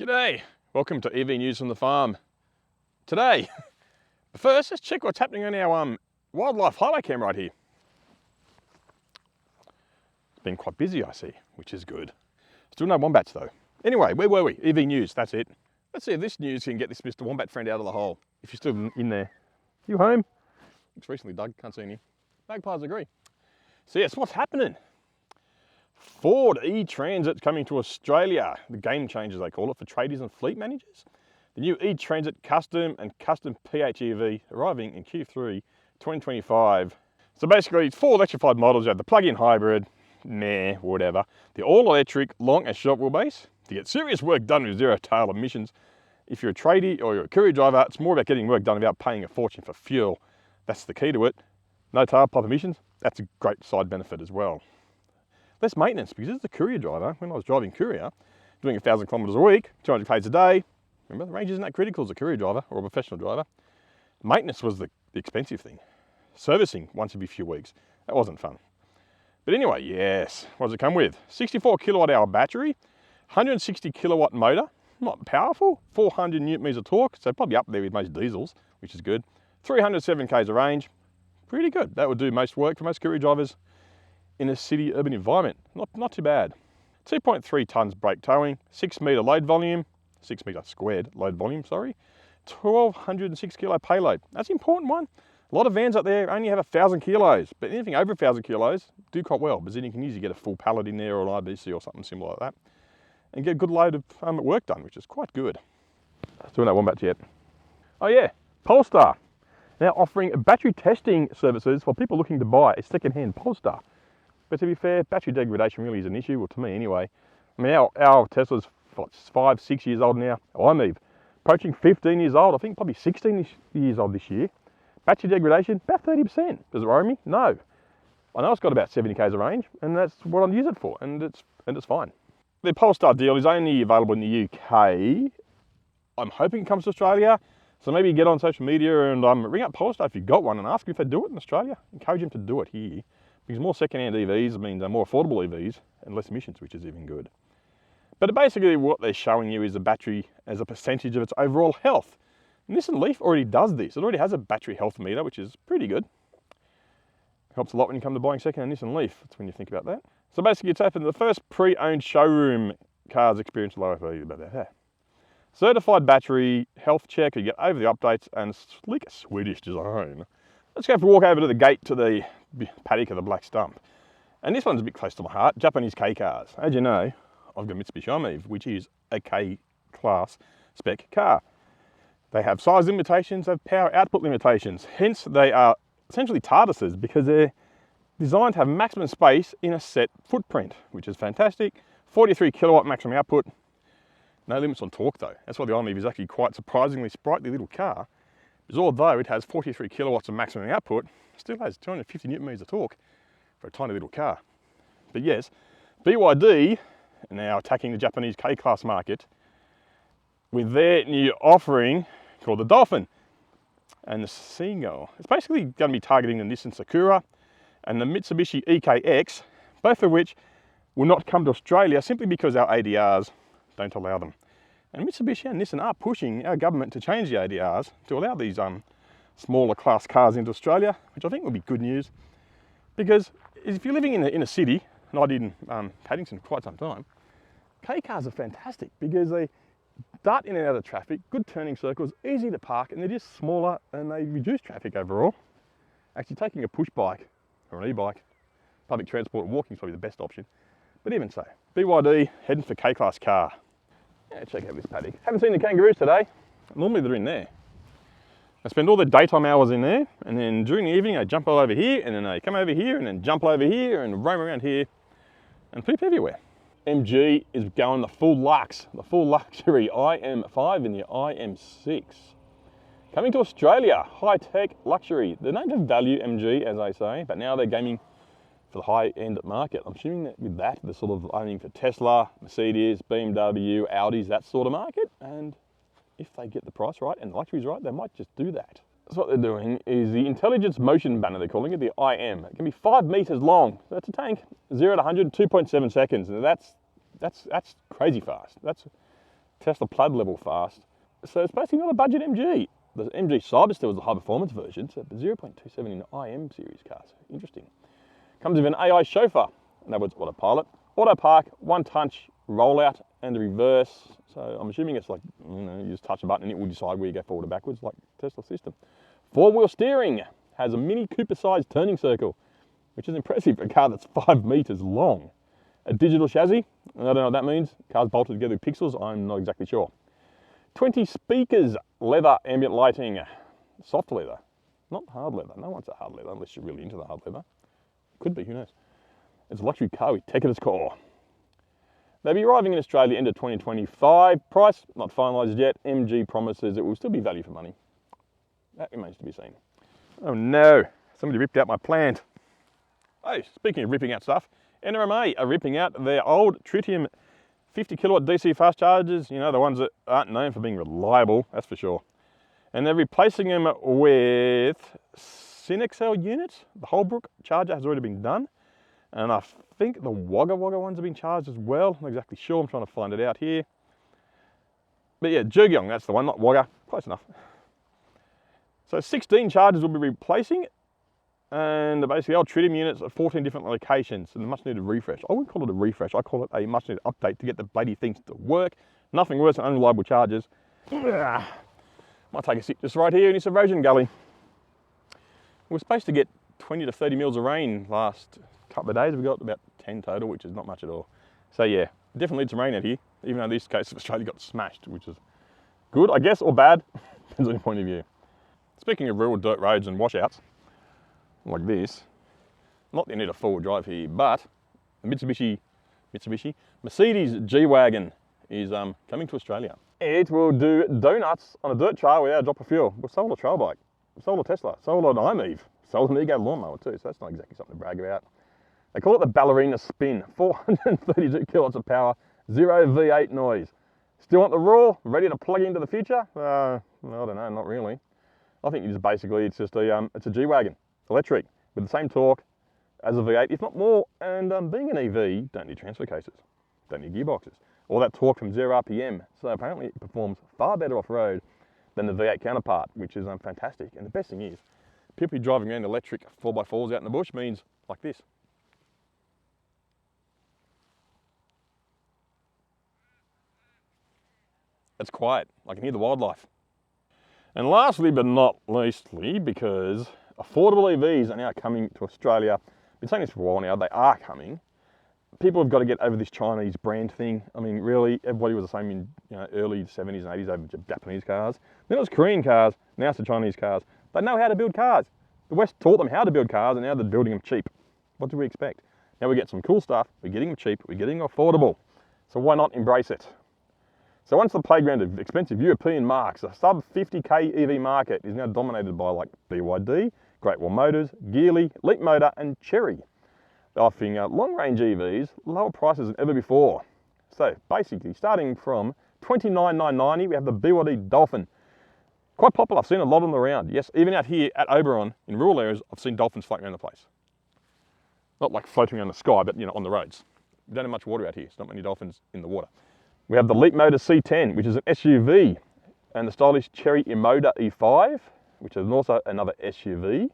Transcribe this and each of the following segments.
G'day, welcome to EV News from the farm. Today, first let's check what's happening on our wildlife highway cam right here. It's been quite busy I see, which is good. Still no wombats though. Anyway, where were we? EV News, that's it. Let's see if this news can get this Mr. Wombat friend out of the hole. If you're still in there. You home? Looks recently dug, can't see any. Magpies agree. So yes, what's happening? Ford e-Transit coming to Australia, the game changer they call it for tradies and fleet managers. The new e-Transit Custom and Custom PHEV arriving in Q3 2025. So basically it's 4 electrified models. You have the plug-in hybrid, whatever. The all-electric long and short wheelbase to get serious work done with zero tail emissions. If you're a tradie or you're a courier driver, it's more about getting work done without paying a fortune for fuel. That's the key to it. No tailpipe emissions, that's a great side benefit as well. Less maintenance, because as a courier driver, when I was driving courier, doing 1,000 kilometres a week, 200 k's a day, remember the range isn't that critical as a courier driver or a professional driver. Maintenance was the expensive thing. Servicing once every few weeks, that wasn't fun. But anyway, yes, what does it come with? 64 kilowatt hour battery, 160 kilowatt motor, not powerful, 400 newton meters of torque, so probably up there with most diesels, which is good. 307 k's of range, pretty good. That would do most work for most courier drivers in a city urban environment. Not too bad. 2.3 tonnes brake towing, 6 metre load volume, 6 metre squared load volume, sorry. 1,206 kilo payload. That's an important one. A lot of vans up there only have 1,000 kilos, but anything over 1,000 kilos do quite well, because then you can usually get a full pallet in there or an IBC or something similar like that, and get a good load of work done, which is quite good. Still no wombats yet. Oh yeah, Polestar. Now offering battery testing services for people looking to buy a second-hand Polestar. But to be fair, battery degradation really is an issue, well to me anyway. I mean, our Tesla's 5, 6 years old now. I'm approaching 15 years old, I think probably 16 years old this year. Battery degradation, about 30%. Does it worry me? No. I know it's got about 70 k's of range, and that's what I use it for, and it's fine. The Polestar deal is only available in the UK. I'm hoping it comes to Australia, so maybe get on social media and ring up Polestar if you've got one and ask them if they do it in Australia. Encourage them to do it here. Because more second-hand EVs means more affordable EVs and less emissions, which is even good. But basically what they're showing you is the battery as a percentage of its overall health. Nissan Leaf already does this. It already has a battery health meter, which is pretty good. Helps a lot when you come to buying second-hand Nissan Leaf. That's when you think about that. So basically it's open the first pre-owned showroom cars experience low certified battery health check. You get over the updates and sleek Swedish design. Let's go for a walk over to the gate to the paddock of the Black Stump. And this one's a bit close to my heart, Japanese K cars. As you know, I've got Mitsubishi Amiv, which is a K class spec car. They have size limitations, they have power output limitations. Hence they are essentially TARDISes because they're designed to have maximum space in a set footprint, which is fantastic. 43 kilowatt maximum output. No limits on torque though. That's why the Amiv is actually quite surprisingly sprightly little car. Because although it has 43 kilowatts of maximum output, it still has 250 newton meters of torque for a tiny little car. But yes, BYD are now attacking the Japanese K-Class market with their new offering called the Dolphin and the Seagull. It's basically going to be targeting the Nissan Sakura and the Mitsubishi EKX, both of which will not come to Australia simply because our ADRs don't allow them. And Mitsubishi and Nissan are pushing our government to change the ADRs to allow these smaller class cars into Australia, which I think will be good news. Because if you're living in a city, and I did in Paddington for quite some time, K cars are fantastic because they dart in and out of traffic, good turning circles, easy to park, and they're just smaller and they reduce traffic overall. Actually taking a push bike or an e-bike, public transport and walking is probably the best option. But even so, BYD heading for K-Class car. Yeah, check out this paddock. Haven't seen the kangaroos today. Normally they're in there. I spend all the daytime hours in there, and then during the evening I jump all over here, and then they come over here, and then jump over here, and roam around here, and poop everywhere. MG is going the full luxe, the full luxury IM5 and the IM6. Coming to Australia, high-tech luxury. The names have value, MG, as I say, but now they're gaming for the high-end market. I'm assuming that with that, they're sort of aiming for Tesla, Mercedes, BMW, Audis, that sort of market. And if they get the price right and the luxury's right, they might just do that. So what they're doing is the Intelligence Motion Banner, they're calling it, the IM. It can be 5 meters long. So that's a tank. 0 to 100, 2.7 seconds. And that's crazy fast. That's Tesla Plaid level fast. So it's basically not a budget MG. The MG Cyberster was the high performance version, so 0.27 in IM series cars. Interesting. Comes with an AI chauffeur, in other words, autopilot, auto park, one touch rollout, and the reverse. So I'm assuming it's like, you just touch a button and it will decide where you go forward or backwards, like Tesla system. Four-wheel steering, has a Mini Cooper-sized turning circle, which is impressive for a car that's 5 meters long. A digital chassis, I don't know what that means. Cars bolted together with pixels, I'm not exactly sure. 20 speakers, leather ambient lighting, soft leather, not hard leather. No one's a hard leather unless you're really into the hard leather. Could be, who knows. It's a luxury car with tech at its core. They'll be arriving in Australia end of 2025. Price, not finalised yet. MG promises it will still be value for money. That remains to be seen. Oh no, somebody ripped out my plant. Oh, speaking of ripping out stuff, NRMA are ripping out their old tritium 50 kilowatt DC fast chargers, you know, the ones that aren't known for being reliable, that's for sure. And they're replacing them with Cinexcel units. The Holbrook charger has already been done. And I think the Wagga Wagga ones have been charged as well. I'm not exactly sure, I'm trying to find it out here. But yeah, Jurgyong, that's the one, not Wagga, close enough. So 16 chargers will be replacing, and basically old tritium units at 14 different locations, and a much needed refresh. I wouldn't call it a refresh, I call it a much needed update to get the bloody things to work. Nothing worse than unreliable chargers. Might take a sip just right here in this erosion gully. We're supposed to get 20 to 30 mils of rain last couple of days. We got about 10 total, which is not much at all. So yeah, definitely needs some rain out here, even though this case of Australia got smashed, which is good, I guess, or bad, depends on your point of view. Speaking of rural dirt roads and washouts, like this, not that you need a four-wheel drive here, but the Mercedes G Wagon is coming to Australia. It will do donuts on a dirt trail without a drop of fuel. We sold a trail bike, sold a Tesla, sold an iMove, sold an Ego lawnmower too, so that's not exactly something to brag about. They call it the Ballerina Spin, 432 kilowatts of power, 0 V8 noise. Still want the raw, ready to plug into the future? I don't know, not really. I think it's basically, it's a G Wagon, electric, with the same torque as a V8, if not more. And being an EV, don't need transfer cases, don't need gearboxes. All that torque from 0 RPM. So apparently it performs far better off-road than the V8 counterpart, which is fantastic. And the best thing is, people driving around electric 4x4s out in the bush means like this. It's quiet, I can hear the wildlife. And lastly, but not leastly, because affordable EVs are now coming to Australia. I've been saying this for a while now, they are coming. People have got to get over this Chinese brand thing. I mean, really, everybody was the same in early 70s and 80s over Japanese cars. Then it was Korean cars, now it's the Chinese cars. They know how to build cars. The West taught them how to build cars, and now they're building them cheap. What do we expect? Now we get some cool stuff, we're getting them cheap, we're getting them affordable. So why not embrace it? So once the playground of expensive European marques, the sub 50k EV market is now dominated by like BYD, Great Wall Motors, Geely, Leap Motor and Chery. They're offering long-range EVs, lower prices than ever before. So basically, starting from $29,990, we have the BYD Dolphin. Quite popular, I've seen a lot of them around. Yes, even out here at Oberon, in rural areas, I've seen dolphins floating around the place. Not like floating around the sky, but on the roads. We don't have much water out here, so not many dolphins in the water. We have the Leap Motor C10, which is an SUV, and the stylish Chery Emoda E5, which is also another SUV.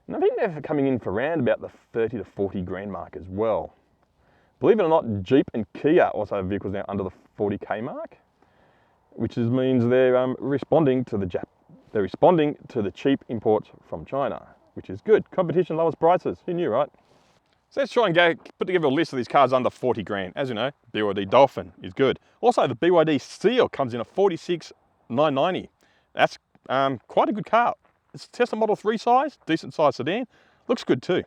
And I think they're coming in for around about the 30 to 40 grand mark as well. Believe it or not, Jeep and Kia also have vehicles now under the 40k mark, which means they're responding to the cheap imports from China, which is good. Competition lowers prices. Who knew, right? So let's try and put together a list of these cars under 40 grand. As you know, BYD Dolphin is good. Also, the BYD Seal comes in at 46,990. That's quite a good car. It's Tesla Model 3 size, decent size sedan. Looks good too.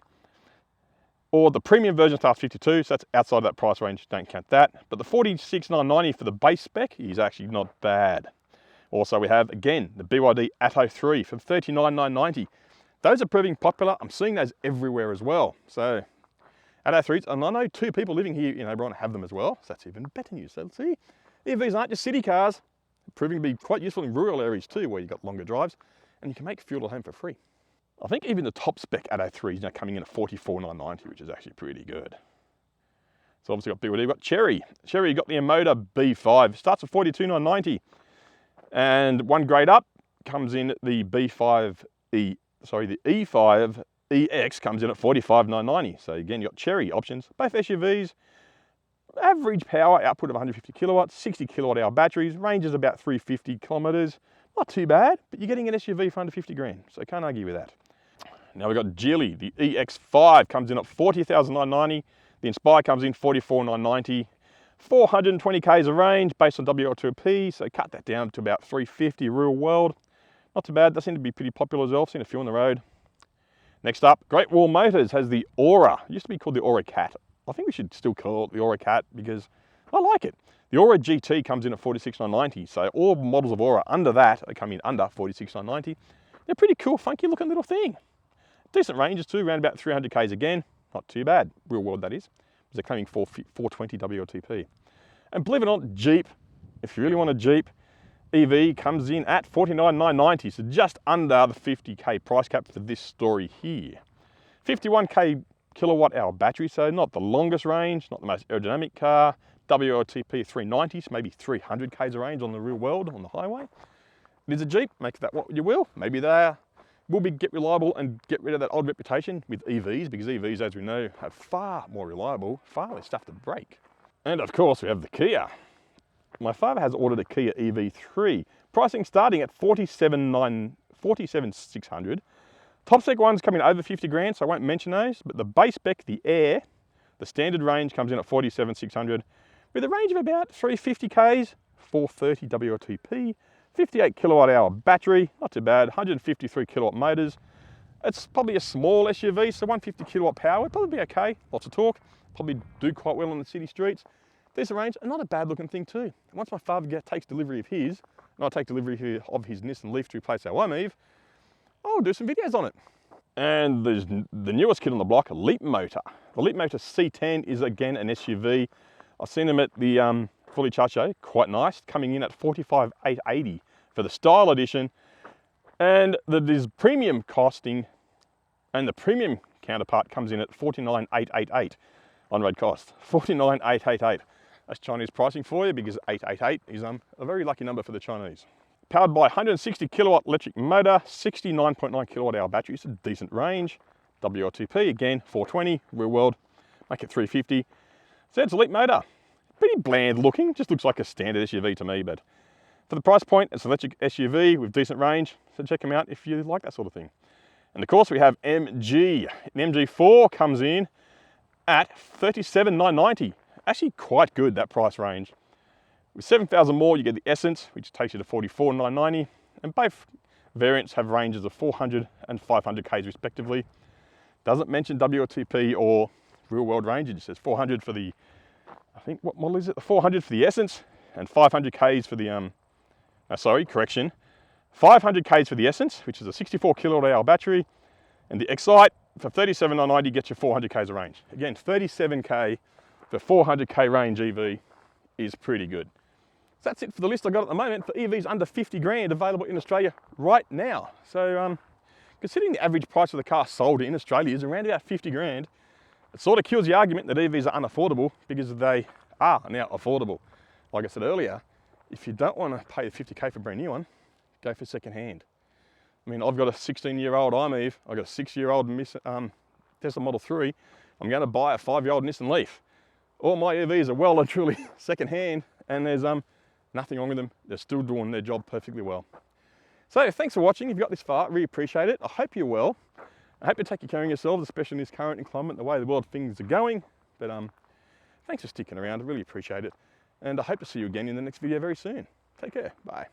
Or the premium version starts 52, so that's outside of that price range, don't count that. But the 46,990 for the base spec is actually not bad. Also, we have, again, the BYD Atto 3 for 39,990. Those are proving popular. I'm seeing those everywhere as well. So, Atto 3s, and I know 2 people living here in Oberon have them as well, so that's even better news. So let's see, EVs aren't just city cars, proving to be quite useful in rural areas too, where you've got longer drives, and you can make fuel at home for free. I think even the top spec Atto 3 is now coming in at 44,990, which is actually pretty good. So obviously got BYD. We've got Cherry. Cherry got the Emoda B5. Starts at 42,990. And one grade up comes in the the E5 EX comes in at 45,990. So again, you got Cherry options. Both SUVs. Average power output of 150 kilowatts, 60 kilowatt hour batteries, range is about 350 kilometers. Not too bad, but you're getting an SUV for under 50 grand, so can't argue with that. Now we've got Geely, the EX5 comes in at 40,990. The Inspire comes in 44,990. 420 k's of range based on WLTP, so cut that down to about 350 real world. Not too bad, they seem to be pretty popular as well. I've seen a few on the road. Next up, Great Wall Motors has the Aura. It used to be called the Aura Cat. I think we should still call it the Aura Cat because I like it. The Aura GT comes in at 46,990, so all models of Aura under that are coming in under 46,990. They're pretty cool, funky looking little thing. Decent ranges too, around about 300 k's again. Not too bad, real world that is. Because they're coming 420 WLTP. And believe it or not, Jeep, if you really want a Jeep, EV comes in at 49,990, so just under the 50k price cap for this story here. 51k kilowatt hour battery, so not the longest range, not the most aerodynamic car. WLTP 390, so maybe 300 k's of range on the real world, on the highway. It is a Jeep, make that what you will. Maybe they will get reliable and get rid of that old reputation with EVs, because EVs, as we know, are far more reliable, far less stuff to break. And of course, we have the Kia. My father has ordered a Kia EV3, pricing starting at 47,600. Top spec ones coming over 50 grand, so I won't mention those, but the base spec, the Air, the standard range comes in at 47,600 with a range of about 350 k's, 430 WLTP, 58 kilowatt hour battery, not too bad, 153 kilowatt motors. It's probably a small SUV, so 150 kilowatt power would probably be okay, lots of torque, probably do quite well on the city streets. Decent range, and not a bad looking thing too. Once my father takes delivery of his, and I take delivery of his Nissan Leaf to replace our Leaf, I'll do some videos on it. And there's the newest kid on the block, a Leap Motor. The Leap Motor C10 is again an SUV. I've seen them at the fully charged show, quite nice, coming in at 45,880 for the Style Edition. And there's premium costing, and the premium counterpart comes in at 49,888 on road cost. 49,888. That's Chinese pricing for you, because 888 is a very lucky number for the Chinese. Powered by 160 kilowatt electric motor, 69.9 kilowatt hour battery, it's a decent range. WLTP, again, 420, real world, make it 350. So it's a Leap Motor. Pretty bland looking, just looks like a standard SUV to me, but for the price point, it's an electric SUV with decent range, so check them out if you like that sort of thing. And of course we have MG. An MG4 comes in at 37,990. Actually quite good, that price range. With 7,000 more, you get the Essence, which takes you to 44,990, and both variants have ranges of 400 and 500 k's respectively. Doesn't mention WLTP or real world range, it just says 400 for the, I think, what model is it? The 400 for the Essence, and 500 k's for the, 500 k's for the Essence, which is a 64 kilowatt hour battery, and the Excite for 37,990 gets you 400 k's of range. Again, 37k for 400k range EV is pretty good. So that's it for the list I got at the moment for EVs under 50 grand available in Australia right now. So considering the average price of the car sold in Australia is around about 50 grand, it sort of kills the argument that EVs are unaffordable, because they are now affordable. Like I said earlier, if you don't want to pay the 50k for a brand new one, go for second hand. I mean, I've got a 16-year-old iMove, I've got a 6-year-old Tesla Model 3, I'm going to buy a 5-year-old Nissan Leaf. All my EVs are well and truly second hand, and there's nothing wrong with them. They're still doing their job perfectly well. So thanks for watching. If you got this far, really appreciate it. I hope you're well. I hope you're taking care of yourselves, especially in this current climate, the way the world things are going. But thanks for sticking around. I really appreciate it. And I hope to see you again in the next video very soon. Take care. Bye.